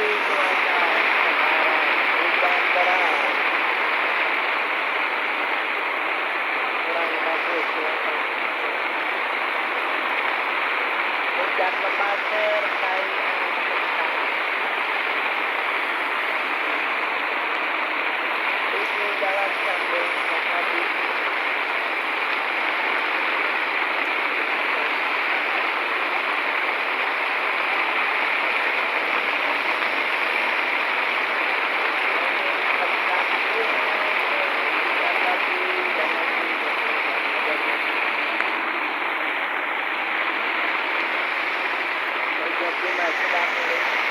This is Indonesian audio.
cuaca sekarang hujan deras, kurang bagus cuaca. Hujan lebat sertai angin kencang. Ibu jalan sambil menghadapi angin kencang hujan lagi dan lagi dan lagi. Jadi masih sedang